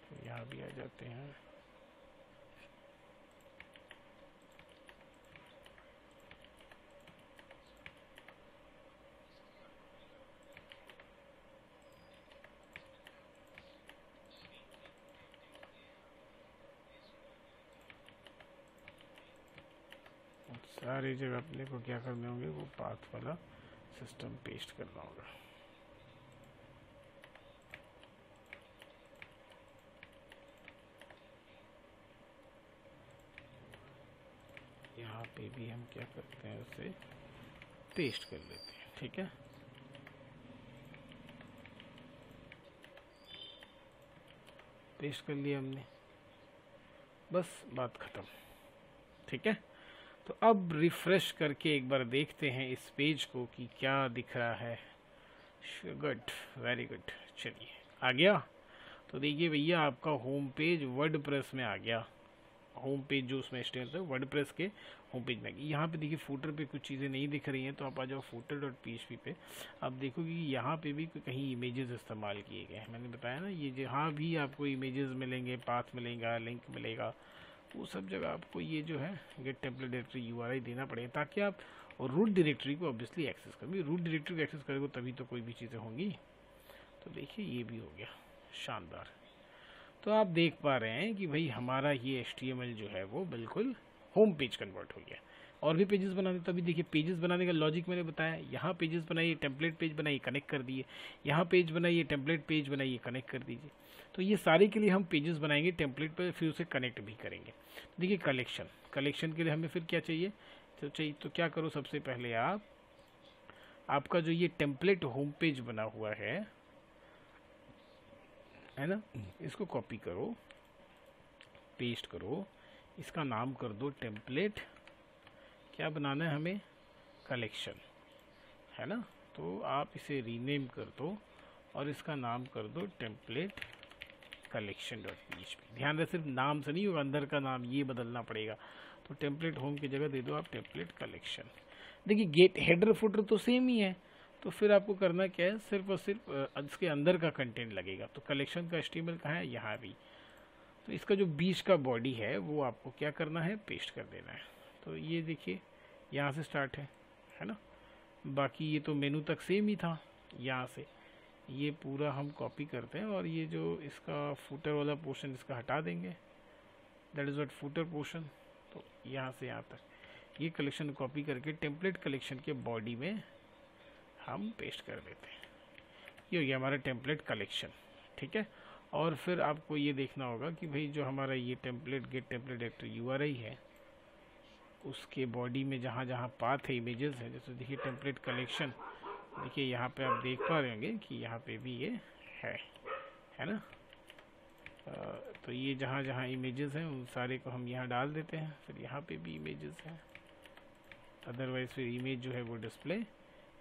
तो यहाँ भी आ जाते हैं। सारी जगह अपने को क्या करने होंगे, वो पाथ वाला सिस्टम पेस्ट करना होगा। यहाँ पे भी हम क्या करते हैं, उसे पेस्ट कर लेते हैं, ठीक है। पेस्ट कर लिया हमने, बस बात ख़त्म। ठीक है, तो अब रिफ्रेश करके एक बार देखते हैं इस पेज को कि क्या दिख रहा है। Good, very good. चलिए आ गया। तो देखिए भैया आपका होम पेज वर्डप्रेस में आ गया। होम पेज जो उसमें स्टेट है वर्डप्रेस के होम पेज में आ गया। यहाँ पे देखिए फूटर पे कुछ चीज़ें नहीं दिख रही हैं, तो आप आ जाओ footer.php पे। आप देखोगे कि यहाँ पे भी कहीं इमेजेस इस्तेमाल किए गए हैं। मैंने बताया ना, ये जहाँ भी आपको इमेजेस मिलेंगे, पाथ मिलेगा, लिंक मिलेगा, वो सब जगह आपको ये जो है गेट टेम्पलेट डायरेक्टरी URI देना पड़ेगा, ताकि आप रूट डायरेक्टरी को ऑब्वियसली एक्सेस करेंगे। रूट डायरेक्टरी को एक्सेस करेंगे तभी तो कोई भी चीज़ें होंगी। तो देखिए ये भी हो गया, शानदार। तो आप देख पा रहे हैं कि भाई हमारा ये HTML जो है वो बिल्कुल होम पेज कन्वर्ट हो गया। और भी पेजेस बनाने, तभी देखिए पेजेस बनाने का लॉजिक मैंने बताया। यहाँ पेजेस बनाइए, टेम्पलेट पेज बनाइए, कनेक्ट कर दिए। यहाँ पेज बनाइए, टेम्पलेट पेज बनाइए, कनेक्ट कर दीजिए। तो ये सारे के लिए हम पेजेस बनाएंगे टेम्पलेट पर, फिर उसे कनेक्ट भी करेंगे। देखिए कलेक्शन के लिए हमें फिर क्या चाहिए, तो क्या करो, सबसे पहले आपका जो ये टेम्पलेट होम पेज बना हुआ है ना, इसको कॉपी करो, पेस्ट करो, इसका नाम कर दो टेम्पलेट। क्या बनाना है हमें, कलेक्शन, है ना। तो आप इसे रीनेम कर दो और इसका नाम कर दो टेम्पलेट collection.php। ध्यान रहे सिर्फ नाम से नहीं होगा, अंदर का नाम ये बदलना पड़ेगा। तो टेम्पलेट होम की जगह दे दो आप टेम्पलेट कलेक्शन। देखिए गेट हेडर फुटर तो सेम ही है, तो फिर आपको करना क्या है, सिर्फ और सिर्फ इसके अंदर का कंटेंट लगेगा। तो कलेक्शन का HTML कहाँ है, यहाँ भी। तो इसका जो बीच का बॉडी है वो आपको क्या करना है, पेस्ट कर देना है। तो ये देखिए यहाँ से स्टार्ट है ना। बाकी ये तो मेनू तक सेम ही था। यहाँ से ये पूरा हम कॉपी करते हैं और ये जो इसका फुटर वाला पोर्शन इसका हटा देंगे, that is what footer portion. तो यहाँ से यहाँ तक ये कलेक्शन कॉपी करके टेम्पलेट कलेक्शन के बॉडी में हम पेस्ट कर देते हैं। ये हो गया हमारा टेम्पलेट कलेक्शन। ठीक है, और फिर आपको ये देखना होगा कि भाई जो हमारा ये template get template directory URI है, उसके बॉडी में जहाँ जहाँ पाथ है, इमेजेस है, जैसे देखिए टेम्पलेट कलेक्शन, देखिए यहाँ पे आप देख पा रहे होंगे कि यहाँ पे भी ये है ना। तो ये जहाँ जहाँ इमेजेस हैं उन सारे को हम यहाँ डाल देते हैं। फिर यहाँ पे भी इमेजेस हैं, अदरवाइज फिर इमेज जो है वो डिस्प्ले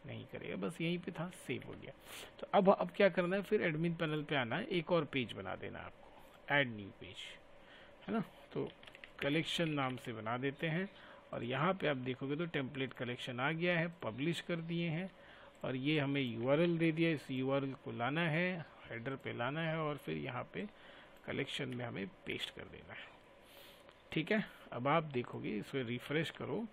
नहीं करेगा। बस यहीं पे था, सेव हो गया। तो अब क्या करना है, फिर एडमिन पैनल पे आना है, एक और पेज बना देना है आपको, ऐड न्यू पेज, है ना। तो कलेक्शन नाम से बना देते हैं और यहाँ पे आप देखोगे तो टेम्पलेट कलेक्शन आ गया है, पब्लिश कर दिए हैं और ये हमें URL दे दिया। इस URL को लाना है, हेडर पे लाना है और फिर यहाँ पे कलेक्शन में हमें पेस्ट कर देना है। ठीक है, अब आप देखोगे, इसको रिफ्रेश करो,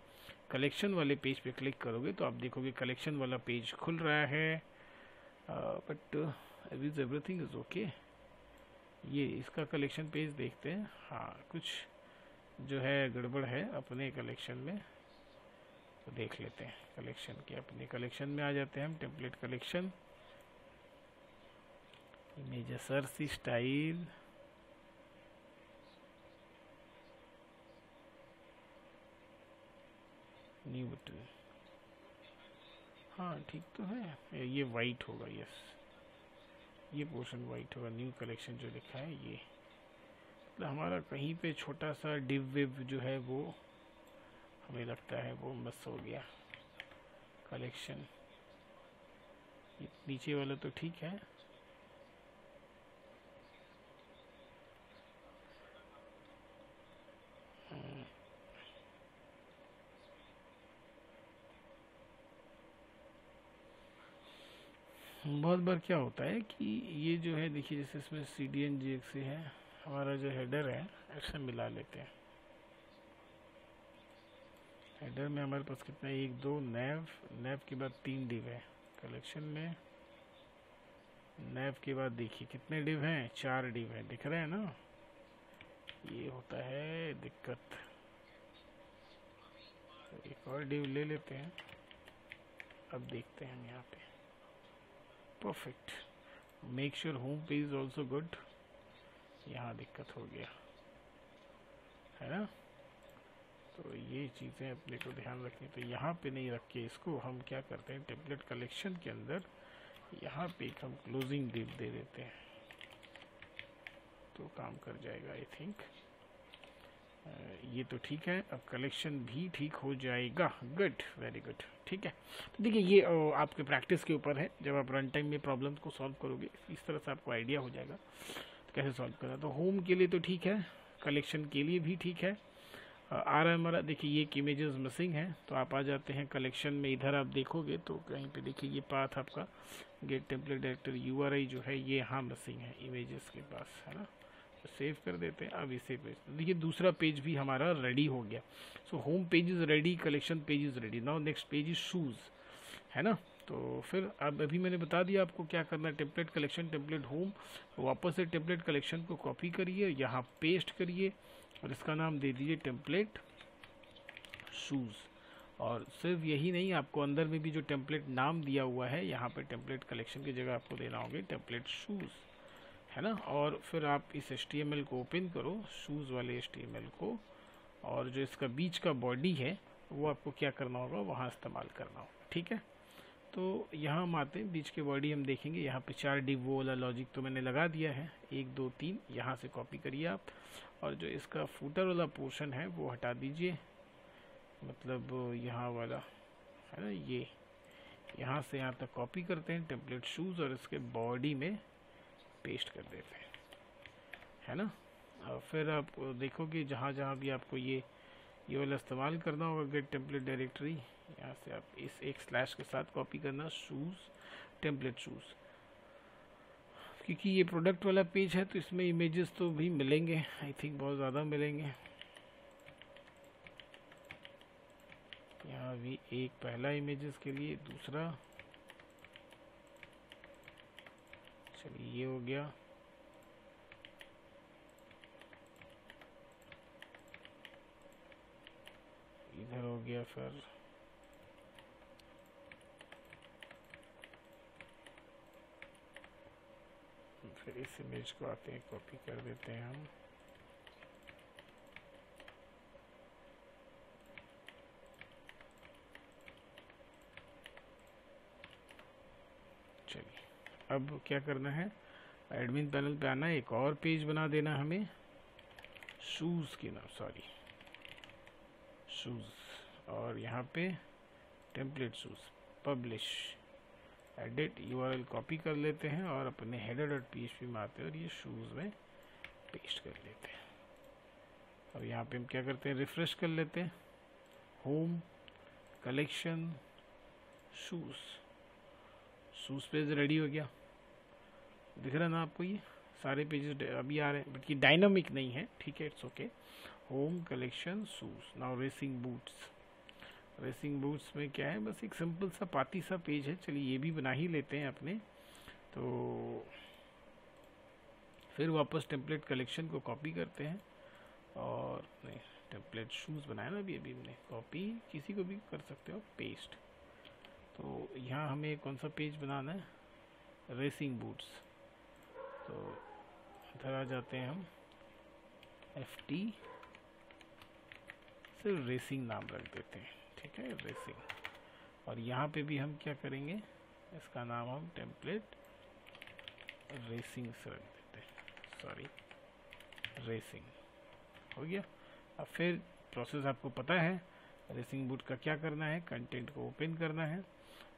कलेक्शन वाले पेज पे क्लिक करोगे तो आप देखोगे कलेक्शन वाला पेज खुल रहा है। But everything is okay. ये इसका कलेक्शन पेज देखते हैं। हाँ, कुछ जो है गड़बड़ है अपने कलेक्शन में, तो देख लेते हैं। कलेक्शन के अपने कलेक्शन में आ जाते हैं हम, template collection, image search style, new button. हाँ ठीक तो है, ये वाइट होगा, यस ये पोर्शन वाइट होगा। न्यू कलेक्शन जो लिखा है ये, मतलब हमारा कहीं पे छोटा सा डिव विव जो है वो हमें लगता है वो मिस हो गया। कलेक्शन नीचे वाला तो ठीक है, बहुत बार क्या होता है कि ये जो है देखिए, जैसे इसमें CDN से है, हमारा जो हेडर है ऐसे मिला लेते हैं। हेडर में हमारे पास कितना है, 1 2 नैव के बाद 3 डिव है। कलेक्शन में नैव के बाद देखिए कितने डिव हैं, 4 डिव हैं, दिख रहे हैं ना। ये होता है दिक्कत। एक और डिव ले लेते हैं, अब देखते हैं हम यहाँ पे। Perfect, make sure home page is also good. यहाँ दिक्कत हो गया है ना, तो ये चीज़ें अपने को ध्यान रखनी। तो यहाँ पे नहीं रख के इसको हम क्या करते हैं, टेम्पलेट कलेक्शन के अंदर यहाँ पे एक हम क्लोजिंग डिव दे देते हैं। तो काम कर जाएगा आई थिंक। ये तो ठीक है, अब कलेक्शन भी ठीक हो जाएगा। गुड, वेरी गुड, ठीक है। तो देखिए ये आपके प्रैक्टिस के ऊपर है, जब आप रन टाइम में प्रॉब्लम्स को सॉल्व करोगे इस तरह से आपको आइडिया हो जाएगा तो कैसे सॉल्व करना। तो होम के लिए तो ठीक है, कलेक्शन के लिए भी ठीक है। आ रहा है हमारा, देखिए ये इमेजेस मिसिंग है, तो आप आ जाते हैं कलेक्शन में, इधर आप देखोगे तो कहीं पे देखिए ये पाथ आपका गेट टेम्पलेट डायरेक्टर URI जो है ये यहाँ मिसिंग है इमेजेस के पास, है ना। तो सेव कर देते हैं। अब इसे पेज, देखिए दूसरा पेज भी हमारा रेडी हो गया। So home page is ready, collection page is ready. Now next page is shoes, है ना। तो फिर अब अभी मैंने बता दिया आपको क्या करना है, टेम्पलेट कलेक्शन टेम्पलेट होम, वापस से टेम्पलेट कलेक्शन को कॉपी करिए, यहाँ पेस्ट करिए और इसका नाम दे दीजिए टेम्पलेट शूज़। और सिर्फ यही नहीं, आपको अंदर में भी जो टेम्पलेट नाम दिया हुआ है यहाँ पे टेम्पलेट कलेक्शन की जगह आपको देना होगा टेम्पलेट शूज़, है ना। और फिर आप इस HTML को ओपन करो, शूज़ वाले HTML को, और जो इसका बीच का बॉडी है वो आपको क्या करना होगा, वहाँ इस्तेमाल करना होगा, ठीक है। तो यहाँ हम आते हैं, बीच के बॉडी हम देखेंगे, यहाँ पे 4 डिव वो वाला लॉजिक तो मैंने लगा दिया है, 1 2 3 यहाँ से कॉपी करिए आप। और जो इसका फूटर वाला पोर्शन है वो हटा दीजिए, मतलब यहाँ वाला है ना, ये यहाँ से यहाँ तक कॉपी करते हैं टेम्पलेट शूज़ और इसके बॉडी में पेस्ट कर देते हैं, है ना। और फिर आप देखोगे जहाँ जहाँ भी आपको ये वाला इस्तेमाल करना होगा, गेट टेम्पलेट डायरेक्टरी, यहाँ से आप इस एक स्लैश के साथ कॉपी करना शूज़ टेम्पलेट शूज़, क्योंकि ये प्रोडक्ट वाला पेज है तो इसमें इमेजेस तो भी मिलेंगे, आई थिंक बहुत ज़्यादा मिलेंगे। यहाँ भी एक पहला इमेजेस के लिए, दूसरा, चलिए ये हो गया। इधर हो गया, फिर इस इमेज को आते हैं कॉपी कर देते हैं हम। चलिए अब क्या करना है, एडमिन पैनल पे आना है, एक और पेज बना देना हमें शूज़ के नाम, सॉरी शूज़, और यहाँ पे template shoes, publish, edit, URL copy कर लेते हैं और अपने header.php में आते हैं और ये शूज़ में पेस्ट कर लेते हैं। अब यहाँ पे हम क्या करते हैं, रिफ्रेश कर लेते हैं, home, collection, shoes page ready हो गया, दिख रहा है ना आपको, ये सारे पेजेस अभी आ रहे हैं, बट ये डायनामिक नहीं है, ठीक है, it's okay. Home, collection, shoes. Now racing boots, racing boots में क्या है, बस एक सिंपल सा पाती सा पेज है, चलिए ये भी बना ही लेते हैं अपने। तो फिर वापस टेम्पलेट कलेक्शन को कॉपी करते हैं, और नहीं, टेम्पलेट शूज़ बनाया ना अभी हमने, कॉपी किसी को भी कर सकते हो, पेस्ट। तो यहाँ हमें कौन सा पेज बनाना है, रेसिंग बूट्स, तो इधर आ जाते हैं हम, FT सिर्फ रेसिंग नाम रख देते हैं, ठीक है, रेसिंग। और यहाँ पे भी हम क्या करेंगे, इसका नाम हम टेम्पलेट रेसिंग से रख देते हैं, सॉरी रेसिंग, हो गया। अब फिर प्रोसेस आपको पता है, रेसिंग बूट का क्या करना है, कंटेंट को ओपन करना है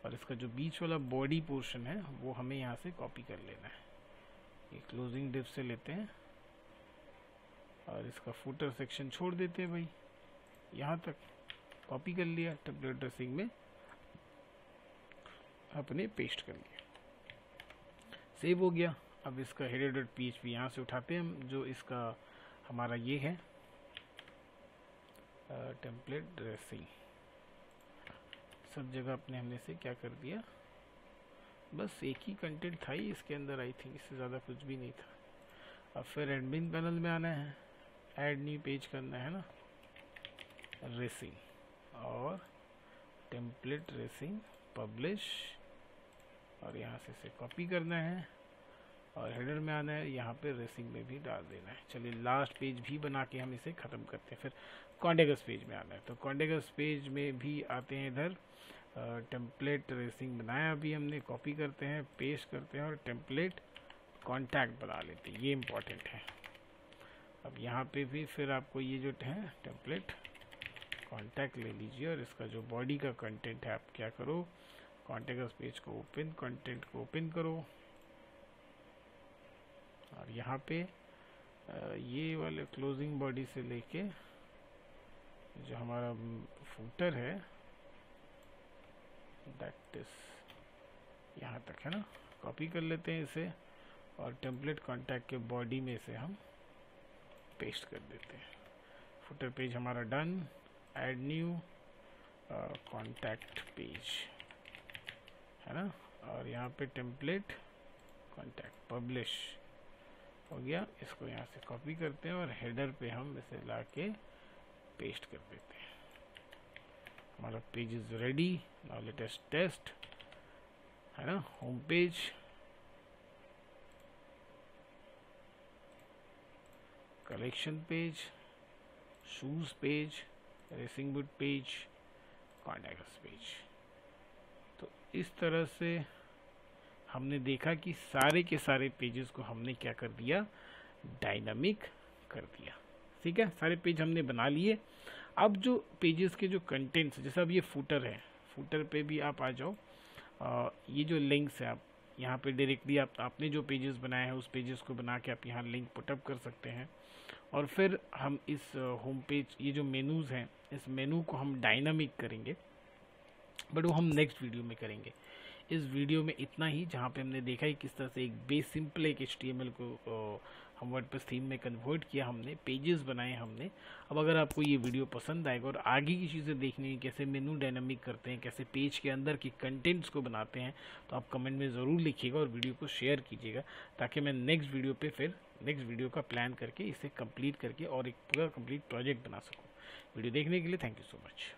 और इसका जो बीच वाला बॉडी पोर्शन है वो हमें यहाँ से कॉपी कर लेना है, ये क्लोजिंग डिव से लेते हैं और इसका फुटर सेक्शन छोड़ देते हैं भाई, यहाँ तक कॉपी कर लिया, टेम्पलेट ड्रेसिंग में अपने पेस्ट कर लिया, सेव हो गया। अब इसका header.php यहाँ से उठाते हैं हम, जो इसका हमारा ये है टेम्पलेट ड्रेसिंग, सब जगह अपने हमने से क्या कर दिया, बस एक ही कंटेंट था ही इसके अंदर, आई थिंक इससे ज़्यादा कुछ भी नहीं था। अब फिर एडमिन पैनल में आना है, ऐड न्यू पेज करना है ना, रेसिंग और टेम्पलेट रेसिंग पब्लिश, और यहाँ से इसे कॉपी करना है और हेडर में आना है, यहाँ पे रेसिंग में भी डाल देना है। चलिए लास्ट पेज भी बना के हम इसे ख़त्म करते हैं। फिर कॉन्टेगस पेज में आना है, तो कॉन्टेगस पेज में भी आते हैं, इधर टेम्पलेट रेसिंग बनाया अभी हमने, कॉपी करते हैं, पेस्ट करते हैं और टेम्पलेट कॉन्टैक्ट बना लेते हैं, ये इम्पॉर्टेंट है, अब यहाँ पे भी फिर आपको ये जो है टेम्पलेट कॉन्टैक्ट ले लीजिए और इसका जो बॉडी का कंटेंट है आप क्या करो, कॉन्टैक्ट पेज को ओपन, कंटेंट को ओपन करो और यहाँ पे ये वाले क्लोजिंग बॉडी से लेके जो हमारा फुटर है दैट इज यहाँ तक है ना, कॉपी कर लेते हैं इसे और टेम्पलेट कॉन्टैक्ट के बॉडी में से हम पेस्ट कर देते हैं। फुटर पेज हमारा done, add new contact page है ना, और यहाँ पे टेम्पलेट कॉन्टैक्ट पब्लिश हो गया। इसको यहाँ से कॉपी करते हैं और हेडर पे हम इसे लाके पेस्ट कर देते हैं। हमारा page is ready, now let us test है ना। Home page, collection page, shoes page, racing boot page, contacts page. तो इस तरह से हमने देखा कि सारे के सारे पेजेस को हमने क्या कर दिया, डायनामिक कर दिया। ठीक है, सारे पेज हमने बना लिए। अब जो पेजेस के जो कंटेंट्स, जैसे अब ये फुटर है, फुटर पे भी आप आ जाओ। ये जो लिंक्स है आप यहाँ पे डायरेक्टली आपने जो पेजेस बनाए हैं उस पेजेस को बना के आप यहाँ लिंक पुटअप कर सकते हैं। और फिर हम इस होम पेज, ये जो मेनूज़ हैं, इस मेनू को हम डायनामिक करेंगे, बट वो हम नेक्स्ट वीडियो में करेंगे। इस वीडियो में इतना ही, जहाँ पे हमने देखा है किस तरह से एक बेस सिंपल एक HTML को हम वर्डप्रेस थीम में कन्वर्ट किया, हमने पेजेस बनाए हमने। अब अगर आपको ये वीडियो पसंद आएगा और आगे की चीज़ें देखनी है, कैसे मेनू डायनामिक करते हैं, कैसे पेज के अंदर की कंटेंट्स को बनाते हैं, तो आप कमेंट में ज़रूर लिखिएगा और वीडियो को शेयर कीजिएगा, ताकि मैं नेक्स्ट वीडियो पे फिर नेक्स्ट वीडियो का प्लान करके इसे कंप्लीट करके और एक पूरा कंप्लीट प्रोजेक्ट बना सकूँ। वीडियो देखने के लिए थैंक यू सो मच।